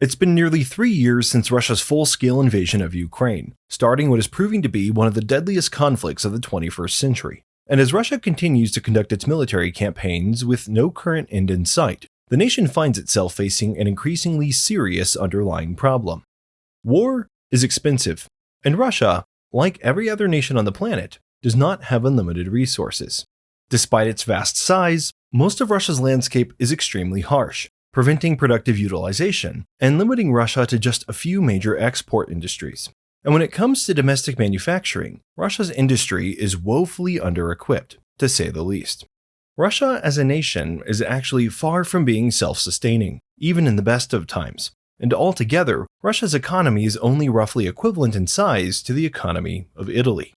It's been nearly 3 years since Russia's full-scale invasion of Ukraine, starting what is proving to be one of the deadliest conflicts of the 21st century. And as Russia continues to conduct its military campaigns with no current end in sight, the nation finds itself facing an increasingly serious underlying problem. War is expensive, and Russia, like every other nation on the planet, does not have unlimited resources. Despite its vast size, most of Russia's landscape is extremely harsh, preventing productive utilization and limiting Russia to just a few major export industries. And when it comes to domestic manufacturing, Russia's industry is woefully under-equipped, to say the least. Russia as a nation is actually far from being self-sustaining, even in the best of times. And altogether, Russia's economy is only roughly equivalent in size to the economy of Italy.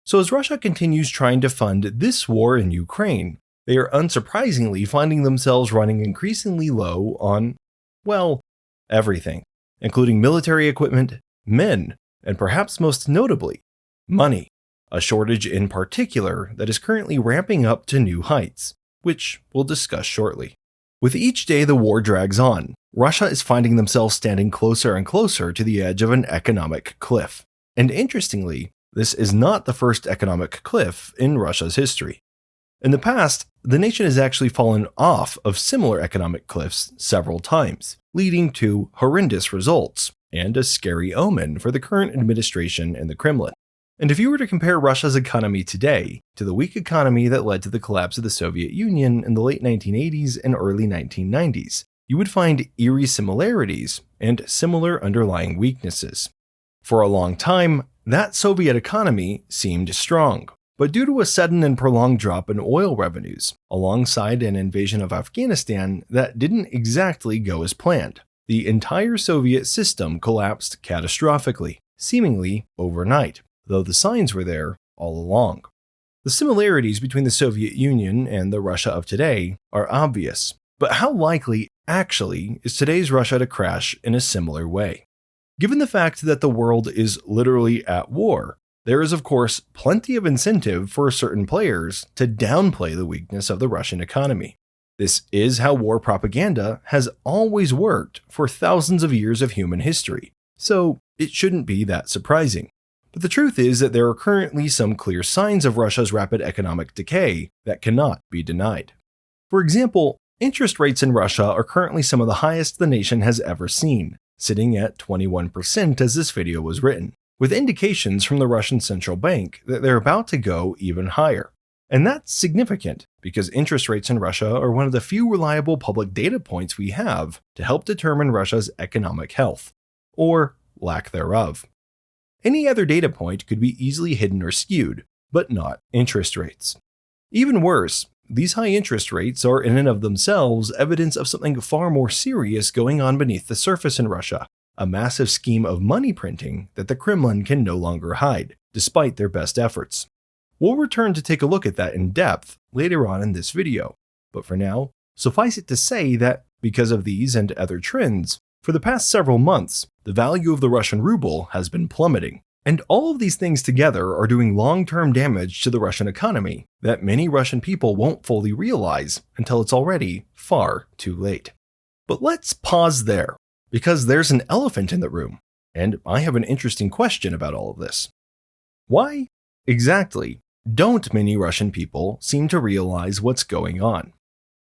So as Russia continues trying to fund this war in Ukraine, they are unsurprisingly finding themselves running increasingly low on, well, everything, including military equipment, men, and perhaps most notably, money, a shortage in particular that is currently ramping up to new heights, which we'll discuss shortly. With each day the war drags on, Russia is finding themselves standing closer and closer to the edge of an economic cliff. And interestingly, this is not the first economic cliff in Russia's history. In the past, the nation has actually fallen off of similar economic cliffs several times, leading to horrendous results and a scary omen for the current administration in the Kremlin. And if you were to compare Russia's economy today to the weak economy that led to the collapse of the Soviet Union in the late 1980s and early 1990s, you would find eerie similarities and similar underlying weaknesses. For a long time, that Soviet economy seemed strong. But due to a sudden and prolonged drop in oil revenues, alongside an invasion of Afghanistan that didn't exactly go as planned, the entire Soviet system collapsed catastrophically, seemingly overnight, though the signs were there all along. The similarities between the Soviet Union and the Russia of today are obvious, but how likely actually is today's Russia to crash in a similar way? Given the fact that the world is literally at war, there is, of course, plenty of incentive for certain players to downplay the weakness of the Russian economy. This is how war propaganda has always worked for thousands of years of human history, so it shouldn't be that surprising. But the truth is that there are currently some clear signs of Russia's rapid economic decay that cannot be denied. For example, interest rates in Russia are currently some of the highest the nation has ever seen, sitting at 21% as this video was written, with indications from the Russian central bank that they're about to go even higher. And that's significant because interest rates in Russia are one of the few reliable public data points we have to help determine Russia's economic health, or lack thereof. Any other data point could be easily hidden or skewed, but not interest rates. Even worse, these high interest rates are in and of themselves evidence of something far more serious going on beneath the surface in Russia. A massive scheme of money printing that the Kremlin can no longer hide, despite their best efforts. We'll return to take a look at that in depth later on in this video, but for now, suffice it to say that because of these and other trends, for the past several months, the value of the Russian ruble has been plummeting. And all of these things together are doing long-term damage to the Russian economy that many Russian people won't fully realize until it's already far too late. But let's pause there, because there's an elephant in the room, and I have an interesting question about all of this. Why exactly don't many Russian people seem to realize what's going on?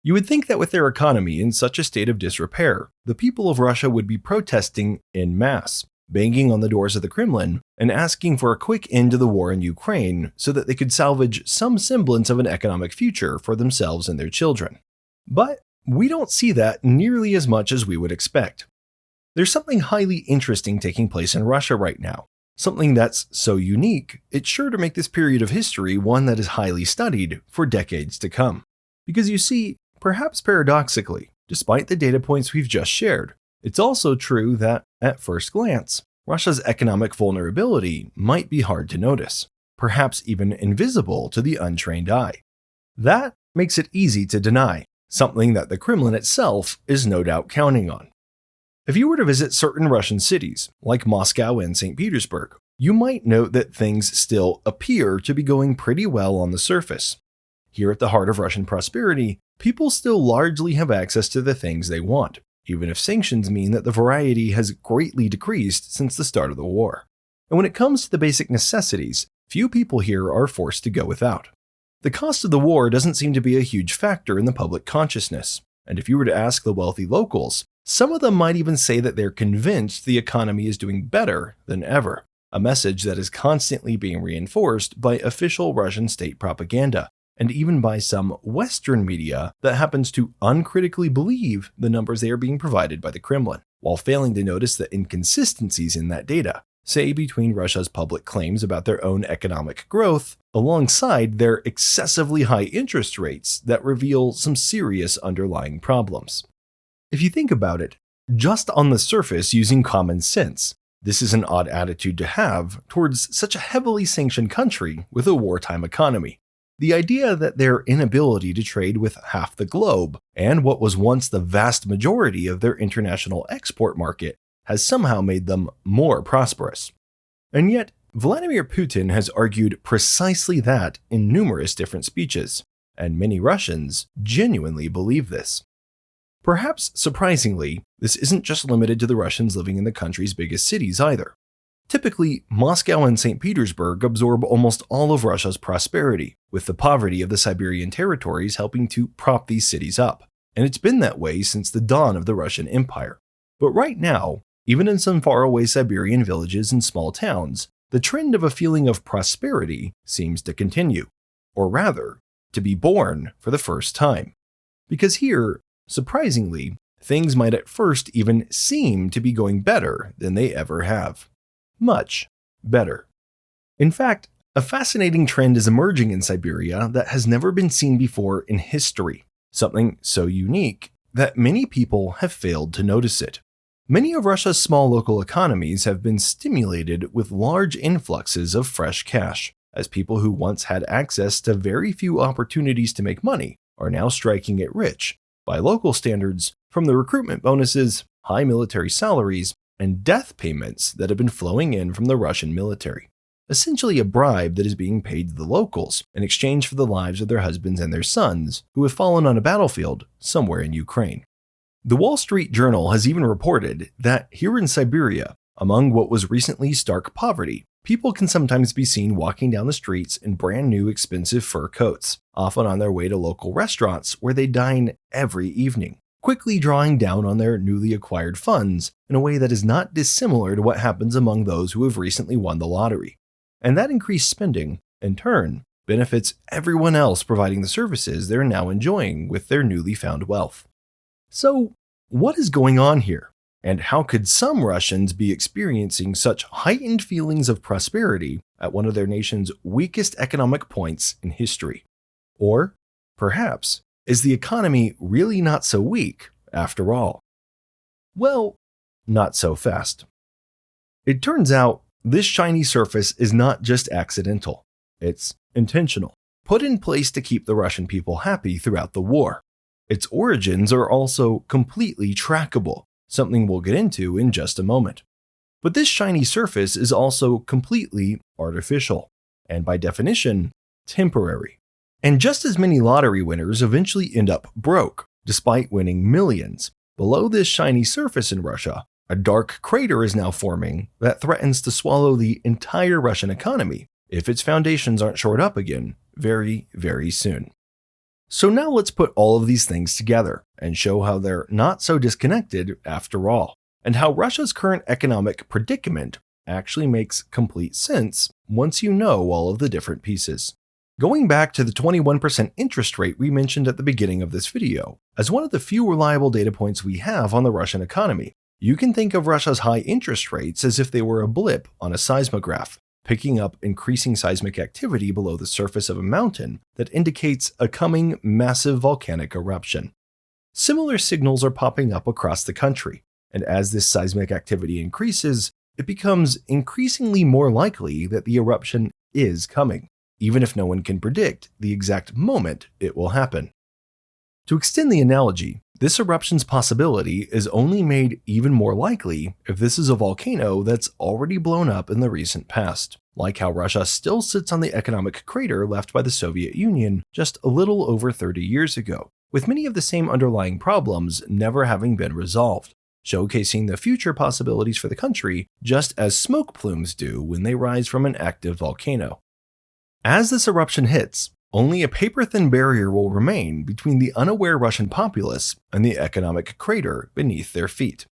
You would think that with their economy in such a state of disrepair, the people of Russia would be protesting en masse, banging on the doors of the Kremlin, and asking for a quick end to the war in Ukraine so that they could salvage some semblance of an economic future for themselves and their children. But we don't see that nearly as much as we would expect. There's something highly interesting taking place in Russia right now. Something that's so unique, it's sure to make this period of history one that is highly studied for decades to come. Because you see, perhaps paradoxically, despite the data points we've just shared, it's also true that, at first glance, Russia's economic vulnerability might be hard to notice, perhaps even invisible to the untrained eye. That makes it easy to deny, something that the Kremlin itself is no doubt counting on. If you were to visit certain Russian cities, like Moscow and St. Petersburg, you might note that things still appear to be going pretty well on the surface. Here at the heart of Russian prosperity, people still largely have access to the things they want, even if sanctions mean that the variety has greatly decreased since the start of the war. And when it comes to the basic necessities, few people here are forced to go without. The cost of the war doesn't seem to be a huge factor in the public consciousness, and if you were to ask the wealthy locals, some of them might even say that they're convinced the economy is doing better than ever, a message that is constantly being reinforced by official Russian state propaganda, and even by some Western media that happens to uncritically believe the numbers they are being provided by the Kremlin, while failing to notice the inconsistencies in that data, say between Russia's public claims about their own economic growth, alongside their excessively high interest rates that reveal some serious underlying problems. If you think about it, just on the surface using common sense, this is an odd attitude to have towards such a heavily sanctioned country with a wartime economy. The idea that their inability to trade with half the globe and what was once the vast majority of their international export market has somehow made them more prosperous. And yet, Vladimir Putin has argued precisely that in numerous different speeches, and many Russians genuinely believe this. Perhaps surprisingly, this isn't just limited to the Russians living in the country's biggest cities either. Typically, Moscow and St. Petersburg absorb almost all of Russia's prosperity, with the poverty of the Siberian territories helping to prop these cities up. And it's been that way since the dawn of the Russian Empire. But right now, even in some faraway Siberian villages and small towns, the trend of a feeling of prosperity seems to continue, or rather, to be born for the first time. Because here, surprisingly, things might at first even seem to be going better than they ever have. Much better. In fact, a fascinating trend is emerging in Siberia that has never been seen before in history, something so unique that many people have failed to notice it. Many of Russia's small local economies have been stimulated with large influxes of fresh cash, as people who once had access to very few opportunities to make money are now striking it rich, by local standards, from the recruitment bonuses, high military salaries, and death payments that have been flowing in from the Russian military. Essentially a bribe that is being paid to the locals in exchange for the lives of their husbands and their sons who have fallen on a battlefield somewhere in Ukraine. The Wall Street Journal has even reported that here in Siberia, among what was recently stark poverty, people can sometimes be seen walking down the streets in brand new expensive fur coats, often on their way to local restaurants where they dine every evening, quickly drawing down on their newly acquired funds in a way that is not dissimilar to what happens among those who have recently won the lottery. And that increased spending, in turn, benefits everyone else providing the services they're now enjoying with their newly found wealth. So, what is going on here? And how could some Russians be experiencing such heightened feelings of prosperity at one of their nation's weakest economic points in history? Or, perhaps, is the economy really not so weak after all? Well, not so fast. It turns out this shiny surface is not just accidental. It's intentional, put in place to keep the Russian people happy throughout the war. Its origins are also completely trackable, something we'll get into in just a moment. But this shiny surface is also completely artificial, and by definition, temporary. And just as many lottery winners eventually end up broke, despite winning millions, below this shiny surface in Russia, a dark crater is now forming that threatens to swallow the entire Russian economy if its foundations aren't shored up again very, very soon. So now let's put all of these things together and show how they're not so disconnected after all, and how Russia's current economic predicament actually makes complete sense once you know all of the different pieces. Going back to the 21% interest rate we mentioned at the beginning of this video, as one of the few reliable data points we have on the Russian economy, you can think of Russia's high interest rates as if they were a blip on a seismograph, picking up increasing seismic activity below the surface of a mountain that indicates a coming massive volcanic eruption. Similar signals are popping up across the country, and as this seismic activity increases, it becomes increasingly more likely that the eruption is coming, even if no one can predict the exact moment it will happen. To extend the analogy, this eruption's possibility is only made even more likely if this is a volcano that's already blown up in the recent past, like how Russia still sits on the economic crater left by the Soviet Union just a little over 30 years ago, with many of the same underlying problems never having been resolved, showcasing the future possibilities for the country just as smoke plumes do when they rise from an active volcano. As this eruption hits, only a paper-thin barrier will remain between the unaware Russian populace and the economic crater beneath their feet.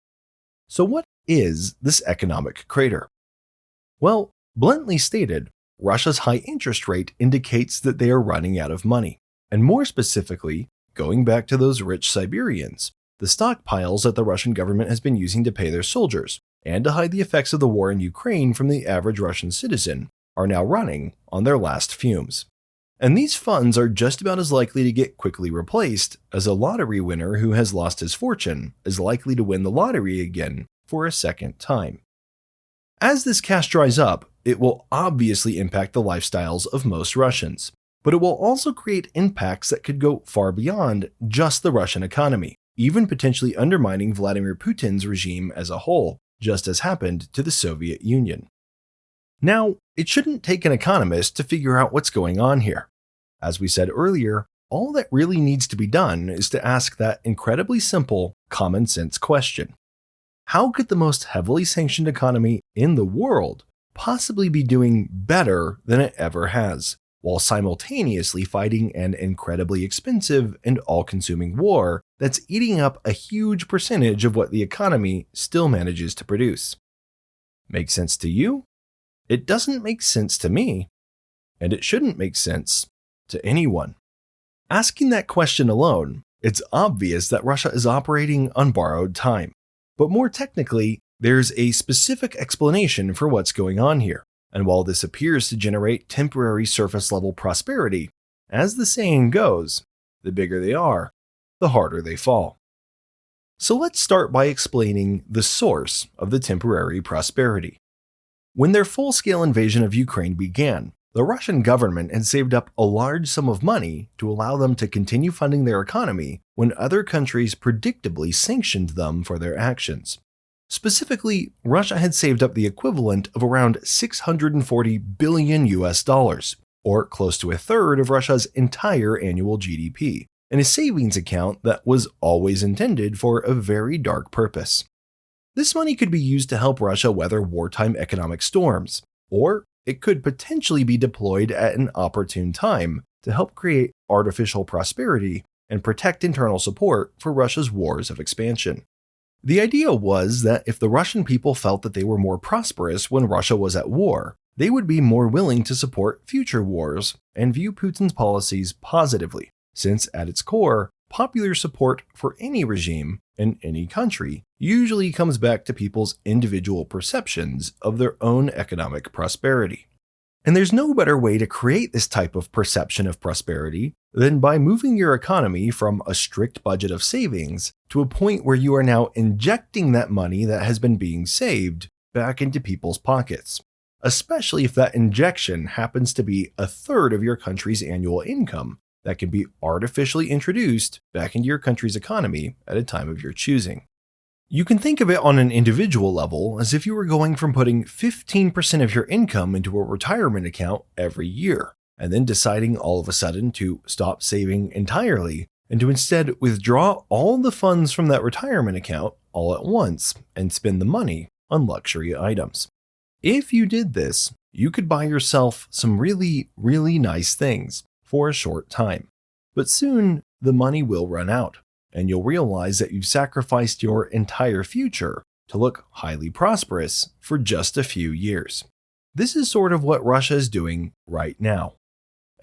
So what is this economic crater? Well, bluntly stated, Russia's high interest rate indicates that they are running out of money, and more specifically, going back to those rich Siberians, the stockpiles that the Russian government has been using to pay their soldiers and to hide the effects of the war in Ukraine from the average Russian citizen are now running on their last fumes. And these funds are just about as likely to get quickly replaced as a lottery winner who has lost his fortune is likely to win the lottery again for a second time. As this cash dries up, it will obviously impact the lifestyles of most Russians, but it will also create impacts that could go far beyond just the Russian economy, even potentially undermining Vladimir Putin's regime as a whole, just as happened to the Soviet Union. Now, it shouldn't take an economist to figure out what's going on here. As we said earlier, all that really needs to be done is to ask that incredibly simple, common sense question. How could the most heavily sanctioned economy in the world possibly be doing better than it ever has, while simultaneously fighting an incredibly expensive and all-consuming war that's eating up a huge percentage of what the economy still manages to produce? Make sense to you? It doesn't make sense to me, and it shouldn't make sense to anyone. Asking that question alone, it's obvious that Russia is operating on borrowed time. But more technically, there's a specific explanation for what's going on here. And while this appears to generate temporary surface-level prosperity, as the saying goes, the bigger they are, the harder they fall. So let's start by explaining the source of the temporary prosperity. When their full-scale invasion of Ukraine began, the Russian government had saved up a large sum of money to allow them to continue funding their economy when other countries predictably sanctioned them for their actions. Specifically, Russia had saved up the equivalent of around $640 billion US, or close to a third of Russia's entire annual GDP, in a savings account that was always intended for a very dark purpose. This money could be used to help Russia weather wartime economic storms, or it could potentially be deployed at an opportune time to help create artificial prosperity and protect internal support for Russia's wars of expansion. The idea was that if the Russian people felt that they were more prosperous when Russia was at war, they would be more willing to support future wars and view Putin's policies positively, since at its core, popular support for any regime in any country usually comes back to people's individual perceptions of their own economic prosperity. And there's no better way to create this type of perception of prosperity than by moving your economy from a strict budget of savings to a point where you are now injecting that money that has been being saved back into people's pockets, especially if that injection happens to be a third of your country's annual income that can be artificially introduced back into your country's economy at a time of your choosing. You can think of it on an individual level as if you were going from putting 15% of your income into a retirement account every year, and then deciding all of a sudden to stop saving entirely and to instead withdraw all the funds from that retirement account all at once and spend the money on luxury items. If you did this, you could buy yourself some really, really nice things for a short time. But soon, the money will run out, and you'll realize that you've sacrificed your entire future to look highly prosperous for just a few years. This is sort of what Russia is doing right now.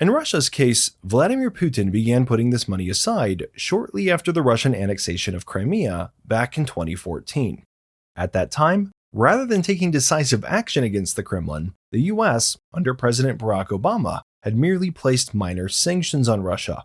In Russia's case, Vladimir Putin began putting this money aside shortly after the Russian annexation of Crimea back in 2014. At that time, rather than taking decisive action against the Kremlin, the US, under President Barack Obama, had merely placed minor sanctions on Russia.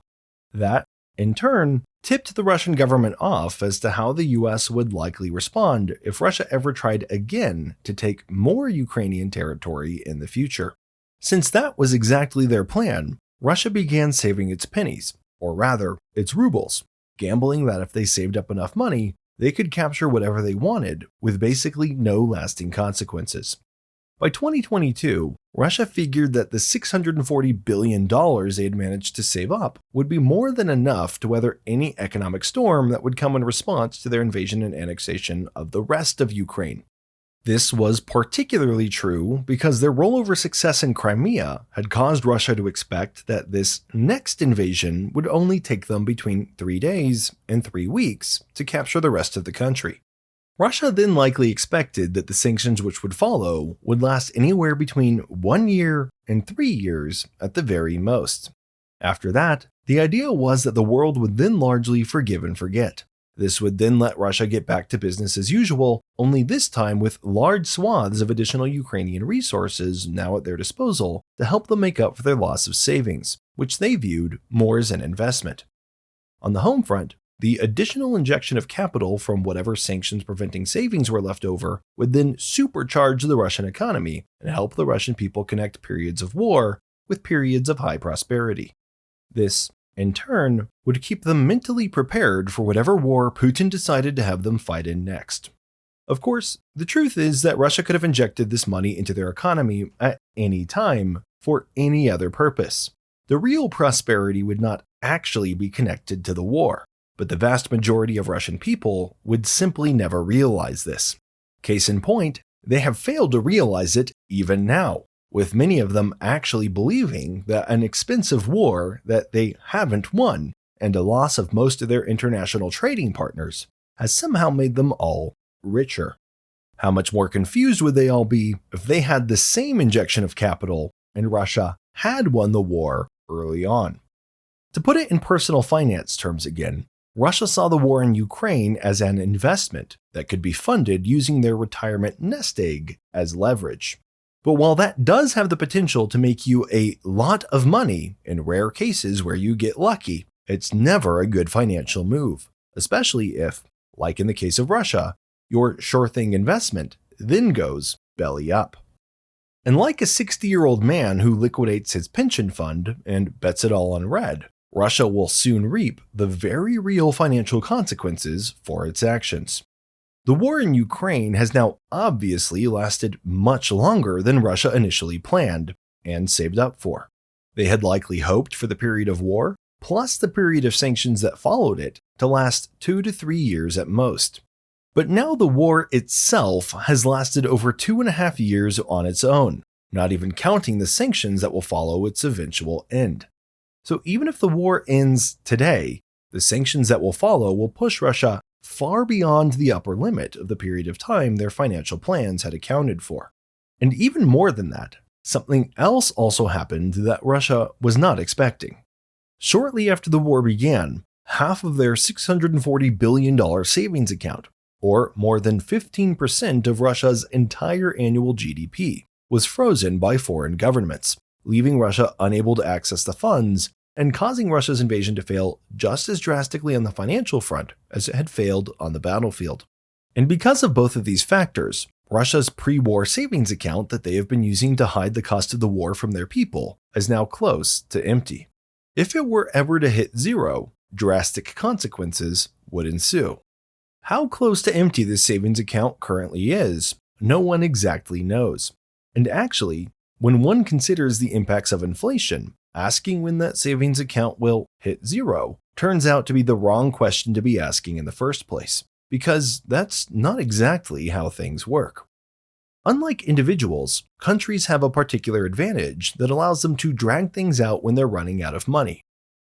That, in turn, tipped the Russian government off as to how the US would likely respond if Russia ever tried again to take more Ukrainian territory in the future. Since that was exactly their plan, Russia began saving its pennies, or rather, its rubles, gambling that if they saved up enough money, they could capture whatever they wanted with basically no lasting consequences. By 2022, Russia figured that the $640 billion they had managed to save up would be more than enough to weather any economic storm that would come in response to their invasion and annexation of the rest of Ukraine. This was particularly true because their rollover success in Crimea had caused Russia to expect that this next invasion would only take them between 3 days and 3 weeks to capture the rest of the country. Russia then likely expected that the sanctions which would follow would last anywhere between 1 year and 3 years at the very most. After that, the idea was that the world would then largely forgive and forget. This would then let Russia get back to business as usual, only this time with large swaths of additional Ukrainian resources now at their disposal to help them make up for their loss of savings, which they viewed more as an investment. On the home front, the additional injection of capital from whatever sanctions preventing savings were left over would then supercharge the Russian economy and help the Russian people connect periods of war with periods of high prosperity. This, in turn, would keep them mentally prepared for whatever war Putin decided to have them fight in next. Of course, the truth is that Russia could have injected this money into their economy at any time for any other purpose. The real prosperity would not actually be connected to the war, but the vast majority of Russian people would simply never realize this. Case in point, they have failed to realize it even now, with many of them actually believing that an expensive war that they haven't won and a loss of most of their international trading partners has somehow made them all richer. How much more confused would they all be if they had the same injection of capital and Russia had won the war early on? To put it in personal finance terms again, Russia saw the war in Ukraine as an investment that could be funded using their retirement nest egg as leverage. But while that does have the potential to make you a lot of money in rare cases where you get lucky, it's never a good financial move, especially if, like in the case of Russia, your sure thing investment then goes belly up. And like a 60-year-old man who liquidates his pension fund and bets it all on red, Russia will soon reap the very real financial consequences for its actions. The war in Ukraine has now obviously lasted much longer than Russia initially planned and saved up for. They had likely hoped for the period of war, plus the period of sanctions that followed it, to last 2 to 3 years at most. But now the war itself has lasted over 2.5 years on its own, not even counting the sanctions that will follow its eventual end. So even if the war ends today, the sanctions that will follow will push Russia far beyond the upper limit of the period of time their financial plans had accounted for. And even more than that, something else also happened that Russia was not expecting. Shortly after the war began, half of their $640 billion savings account, or more than 15% of Russia's entire annual GDP, was frozen by foreign governments, leaving Russia unable to access the funds and causing Russia's invasion to fail just as drastically on the financial front as it had failed on the battlefield. And because of both of these factors, Russia's pre-war savings account that they have been using to hide the cost of the war from their people is now close to empty. If it were ever to hit zero, drastic consequences would ensue. How close to empty this savings account currently is, no one exactly knows. And actually, when one considers the impacts of inflation, asking when that savings account will hit zero turns out to be the wrong question to be asking in the first place, because that's not exactly how things work. Unlike individuals, countries have a particular advantage that allows them to drag things out when they're running out of money.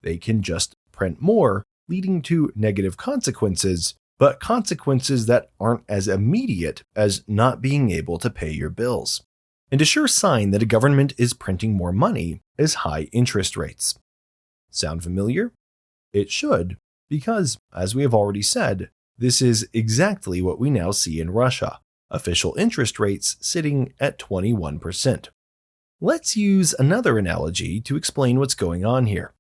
They can just print more, leading to negative consequences, but consequences that aren't as immediate as not being able to pay your bills. And a sure sign that a government is printing more money is high interest rates. Sound familiar? It should, because, as we have already said, this is exactly what we now see in Russia, official interest rates sitting at 21%. Let's use another analogy to explain what's going on here.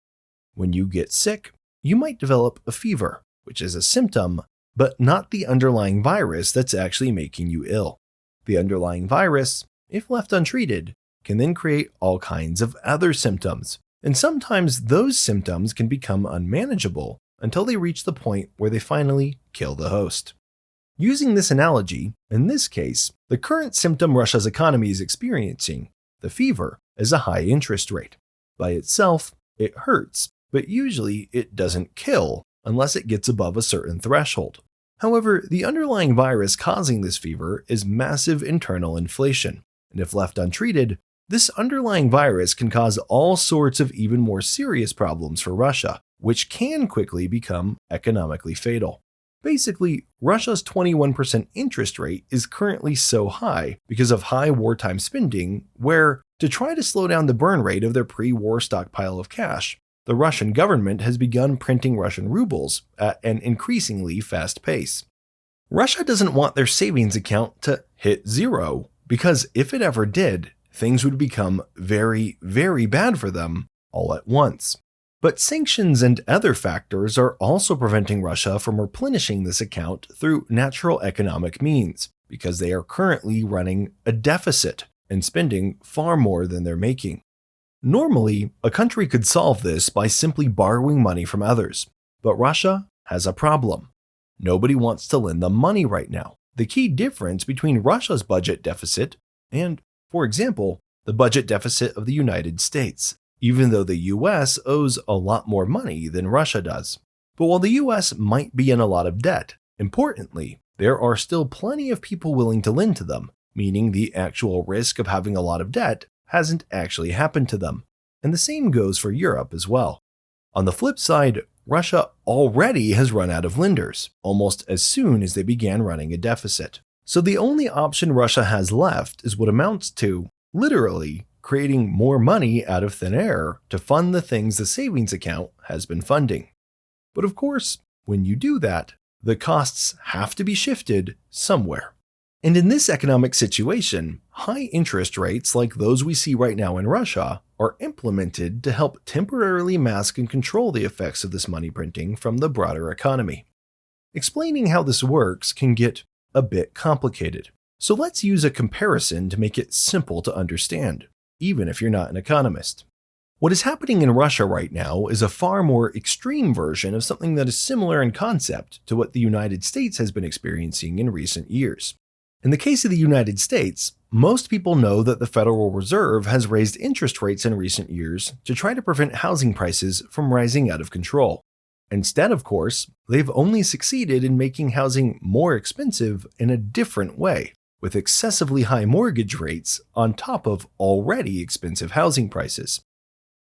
When you get sick, you might develop a fever, which is a symptom, but not the underlying virus that's actually making you ill. The underlying virus, if left untreated, can then create all kinds of other symptoms, and sometimes those symptoms can become unmanageable until they reach the point where they finally kill the host. Using this analogy, in this case, the current symptom Russia's economy is experiencing, the fever, is a high interest rate. By itself, it hurts, but usually it doesn't kill unless it gets above a certain threshold. However, the underlying virus causing this fever is massive internal inflation, and if left untreated, this underlying virus can cause all sorts of even more serious problems for Russia, which can quickly become economically fatal. Basically, Russia's 21% interest rate is currently so high because of high wartime spending, where, to try to slow down the burn rate of their pre-war stockpile of cash, the Russian government has begun printing Russian rubles at an increasingly fast pace. Russia doesn't want their savings account to hit zero, because if it ever did, things would become very, very bad for them all at once. But sanctions and other factors are also preventing Russia from replenishing this account through natural economic means, because they are currently running a deficit and spending far more than they're making. Normally, a country could solve this by simply borrowing money from others, but Russia has a problem. Nobody wants to lend them money right now. The key difference between Russia's budget deficit and, for example, the budget deficit of the United States, even though the US owes a lot more money than Russia does. But while the US might be in a lot of debt, importantly, there are still plenty of people willing to lend to them, meaning the actual risk of having a lot of debt hasn't actually happened to them. And the same goes for Europe as well. On the flip side, Russia already has run out of lenders, almost as soon as they began running a deficit. So the only option Russia has left is what amounts to, literally, creating more money out of thin air to fund the things the savings account has been funding. But of course, when you do that, the costs have to be shifted somewhere. And in this economic situation, high interest rates like those we see right now in Russia are implemented to help temporarily mask and control the effects of this money printing from the broader economy. Explaining how this works can get a bit complicated, so let's use a comparison to make it simple to understand, even if you're not an economist. What is happening in Russia right now is a far more extreme version of something that is similar in concept to what the United States has been experiencing in recent years. In the case of the United States, most people know that the Federal Reserve has raised interest rates in recent years to try to prevent housing prices from rising out of control. Instead, of course, they've only succeeded in making housing more expensive in a different way, with excessively high mortgage rates on top of already expensive housing prices.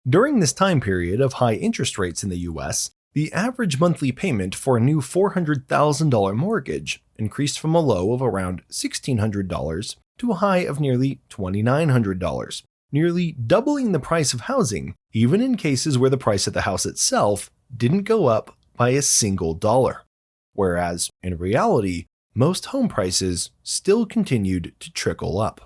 During this time period of high interest rates in the US, the average monthly payment for a new $400,000 mortgage increased from a low of around $1,600 to a high of nearly $2,900, nearly doubling the price of housing, even in cases where the price of the house itself didn't go up by a single dollar. Whereas, in reality, most home prices still continued to trickle up.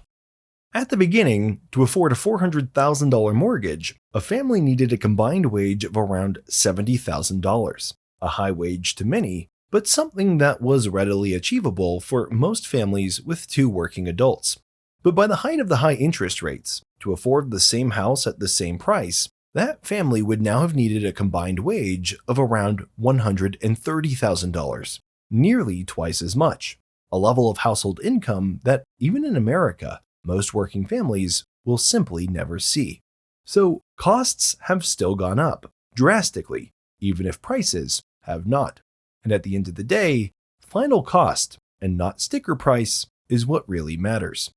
At the beginning, to afford a $400,000 mortgage, a family needed a combined wage of around $70,000, a high wage to many, but something that was readily achievable for most families with two working adults. But by the height of the high interest rates, to afford the same house at the same price, that family would now have needed a combined wage of around $130,000, nearly twice as much, a level of household income that, even in America, most working families will simply never see. So costs have still gone up, drastically, even if prices have not. And at the end of the day, final cost, and not sticker price, is what really matters.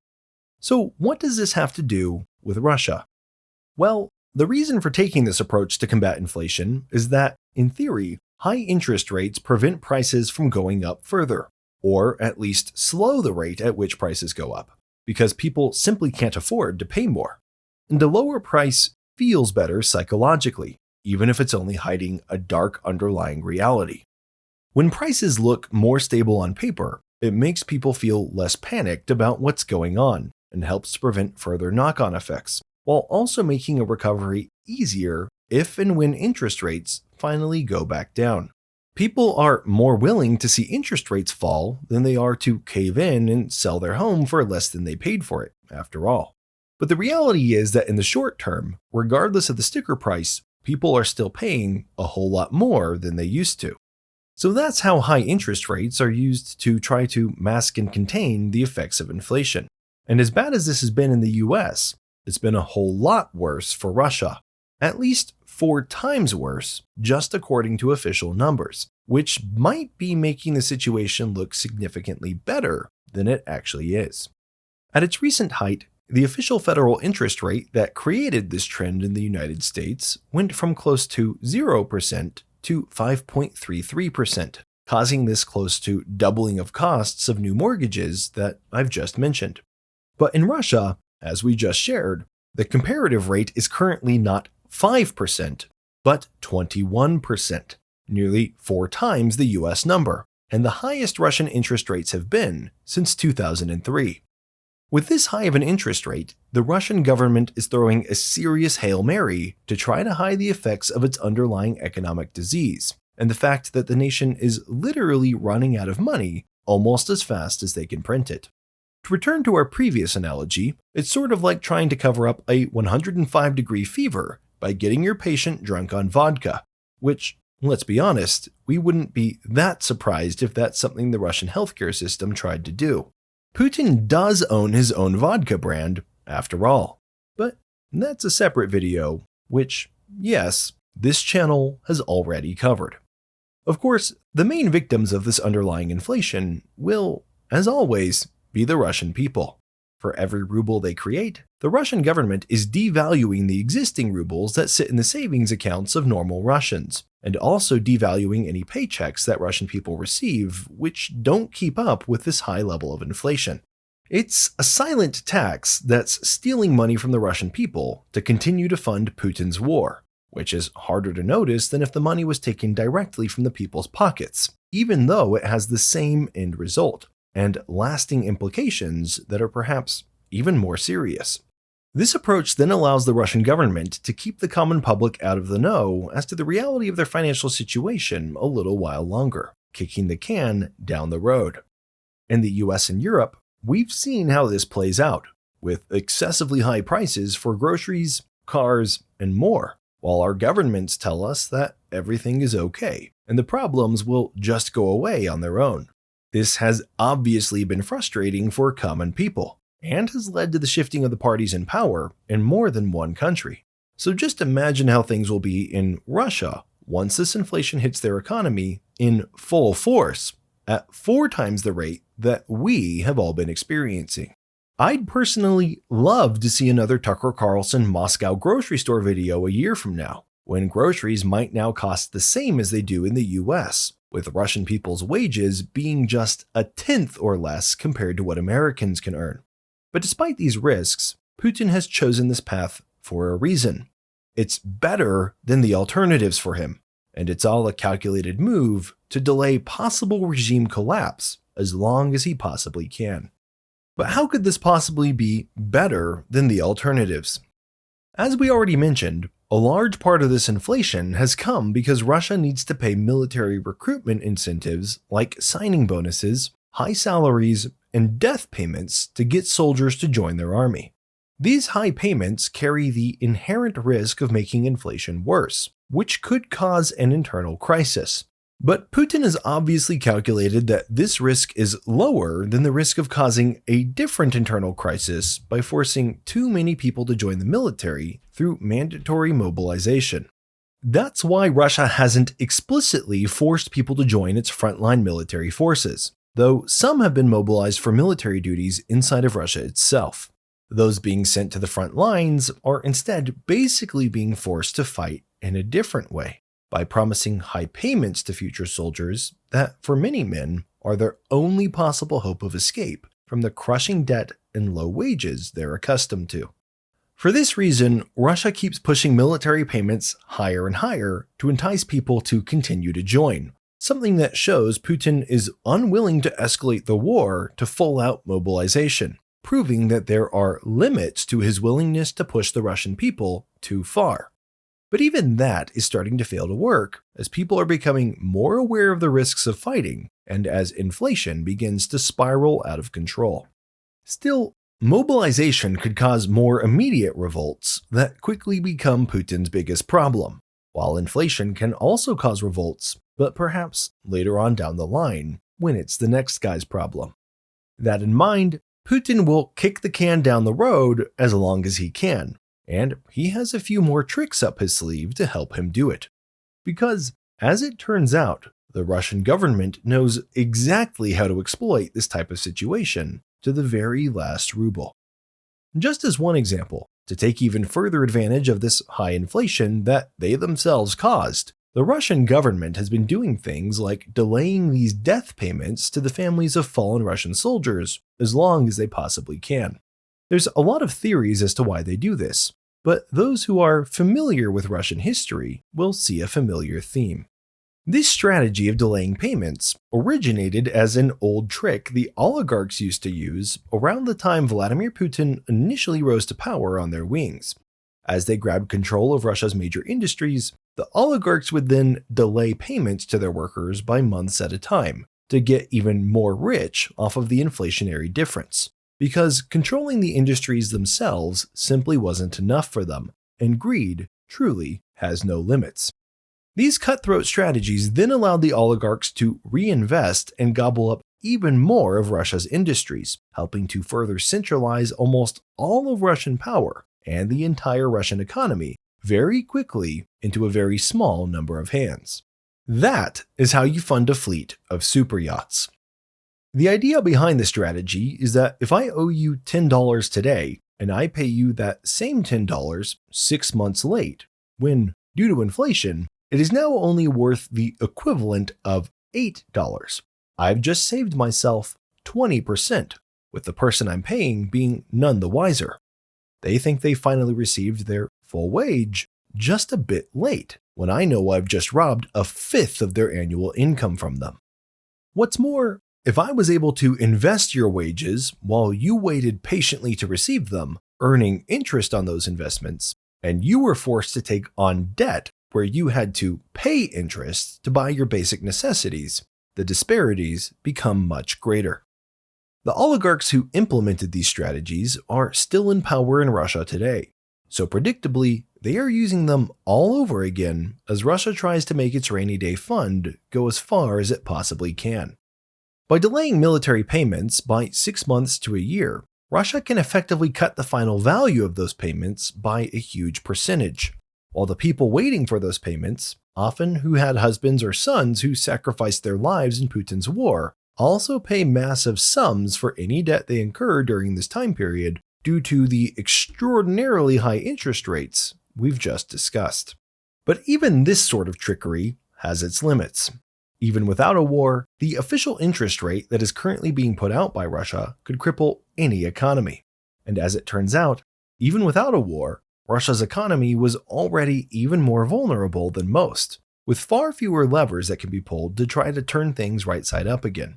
So what does this have to do with Russia? Well, the reason for taking this approach to combat inflation is that, in theory, high interest rates prevent prices from going up further, or at least slow the rate at which prices go up, because people simply can't afford to pay more. And a lower price feels better psychologically, even if it's only hiding a dark underlying reality. When prices look more stable on paper, it makes people feel less panicked about what's going on and helps to prevent further knock-on effects, while also making a recovery easier if and when interest rates finally go back down. People are more willing to see interest rates fall than they are to cave in and sell their home for less than they paid for it, after all. But the reality is that in the short term, regardless of the sticker price, people are still paying a whole lot more than they used to. So that's how high interest rates are used to try to mask and contain the effects of inflation. And as bad as this has been in the US, it's been a whole lot worse for Russia. At least 4 times worse, just according to official numbers, which might be making the situation look significantly better than it actually is. At its recent height, the official federal interest rate that created this trend in the United States went from close to 0% to 5.33%, causing this close to doubling of costs of new mortgages that I've just mentioned. But in Russia, as we just shared, the comparative rate is currently not 5%, but 21%, nearly 4 times the US number, and the highest Russian interest rates have been since 2003. With this high of an interest rate, the Russian government is throwing a serious Hail Mary to try to hide the effects of its underlying economic disease, and the fact that the nation is literally running out of money almost as fast as they can print it. To return to our previous analogy, it's sort of like trying to cover up a 105-degree fever by getting your patient drunk on vodka, which, let's be honest, we wouldn't be that surprised if that's something the Russian healthcare system tried to do. Putin does own his own vodka brand, after all. But that's a separate video, which, yes, this channel has already covered. Of course, the main victims of this underlying inflation will, as always, be the Russian people. For every ruble they create, the Russian government is devaluing the existing rubles that sit in the savings accounts of normal Russians, and also devaluing any paychecks that Russian people receive, which don't keep up with this high level of inflation. It's a silent tax that's stealing money from the Russian people to continue to fund Putin's war, which is harder to notice than if the money was taken directly from the people's pockets, even though it has the same end result, and lasting implications that are perhaps even more serious. This approach then allows the Russian government to keep the common public out of the know as to the reality of their financial situation a little while longer, kicking the can down the road. In the US and Europe, we've seen how this plays out, with excessively high prices for groceries, cars, and more, while our governments tell us that everything is okay, and the problems will just go away on their own. This has obviously been frustrating for common people, and has led to the shifting of the parties in power in more than one country. So just imagine how things will be in Russia once this inflation hits their economy in full force, at 4 times the rate that we have all been experiencing. I'd personally love to see another Tucker Carlson Moscow grocery store video a year from now, when groceries might now cost the same as they do in the US, with Russian people's wages being just a tenth or less compared to what Americans can earn. But despite these risks, Putin has chosen this path for a reason. It's better than the alternatives for him, and it's all a calculated move to delay possible regime collapse as long as he possibly can. But how could this possibly be better than the alternatives? As we already mentioned, a large part of this inflation has come because Russia needs to pay military recruitment incentives like signing bonuses, high salaries, and death payments to get soldiers to join their army. These high payments carry the inherent risk of making inflation worse, which could cause an internal crisis. But Putin has obviously calculated that this risk is lower than the risk of causing a different internal crisis by forcing too many people to join the military through mandatory mobilization. That's why Russia hasn't explicitly forced people to join its frontline military forces, though some have been mobilized for military duties inside of Russia itself. Those being sent to the front lines are instead basically being forced to fight in a different way, by promising high payments to future soldiers that, for many men, are their only possible hope of escape from the crushing debt and low wages they're accustomed to. For this reason, Russia keeps pushing military payments higher and higher to entice people to continue to join, something that shows Putin is unwilling to escalate the war to full-out mobilization, proving that there are limits to his willingness to push the Russian people too far. But even that is starting to fail to work, as people are becoming more aware of the risks of fighting, and as inflation begins to spiral out of control. Still, mobilization could cause more immediate revolts that quickly become Putin's biggest problem, while inflation can also cause revolts, but perhaps later on down the line, when it's the next guy's problem. That in mind, Putin will kick the can down the road as long as he can, and he has a few more tricks up his sleeve to help him do it. Because, as it turns out, the Russian government knows exactly how to exploit this type of situation to the very last ruble. Just as one example, to take even further advantage of this high inflation that they themselves caused, the Russian government has been doing things like delaying these death payments to the families of fallen Russian soldiers as long as they possibly can. There's a lot of theories as to why they do this, but those who are familiar with Russian history will see a familiar theme. This strategy of delaying payments originated as an old trick the oligarchs used to use around the time Vladimir Putin initially rose to power on their wings. As they grabbed control of Russia's major industries, the oligarchs would then delay payments to their workers by months at a time to get even more rich off of the inflationary difference, because controlling the industries themselves simply wasn't enough for them, and greed truly has no limits. These cutthroat strategies then allowed the oligarchs to reinvest and gobble up even more of Russia's industries, helping to further centralize almost all of Russian power and the entire Russian economy very quickly into a very small number of hands. That is how you fund a fleet of super yachts. The idea behind this strategy is that if I owe you $10 today and I pay you that same $10 6 months late, when, due to inflation, it is now only worth the equivalent of $8. I've just saved myself 20%, with the person I'm paying being none the wiser. They think they finally received their full wage just a bit late, when I know I've just robbed a fifth of their annual income from them. What's more, if I was able to invest your wages while you waited patiently to receive them, earning interest on those investments, and you were forced to take on debt where you had to pay interest to buy your basic necessities, the disparities become much greater. The oligarchs who implemented these strategies are still in power in Russia today, so predictably, they are using them all over again as Russia tries to make its rainy day fund go as far as it possibly can. By delaying military payments by 6 months to a year, Russia can effectively cut the final value of those payments by a huge percentage, while the people waiting for those payments, often who had husbands or sons who sacrificed their lives in Putin's war, also pay massive sums for any debt they incur during this time period due to the extraordinarily high interest rates we've just discussed. But even this sort of trickery has its limits. Even without a war, the official interest rate that is currently being put out by Russia could cripple any economy. And as it turns out, even without a war, Russia's economy was already even more vulnerable than most, with far fewer levers that can be pulled to try to turn things right side up again.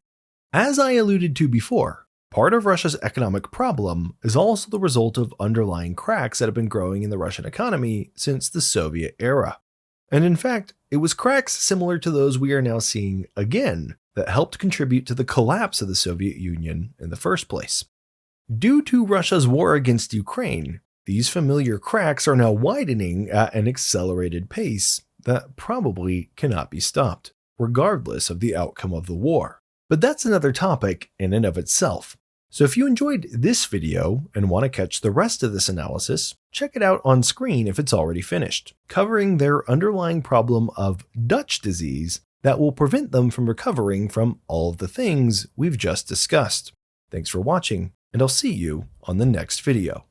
As I alluded to before, part of Russia's economic problem is also the result of underlying cracks that have been growing in the Russian economy since the Soviet era. And in fact, it was cracks similar to those we are now seeing again that helped contribute to the collapse of the Soviet Union in the first place. Due to Russia's war against Ukraine, these familiar cracks are now widening at an accelerated pace that probably cannot be stopped, regardless of the outcome of the war. But that's another topic in and of itself. So if you enjoyed this video and want to catch the rest of this analysis, check it out on screen if it's already finished, covering their underlying problem of Dutch disease that will prevent them from recovering from all of the things we've just discussed. Thanks for watching, and I'll see you on the next video.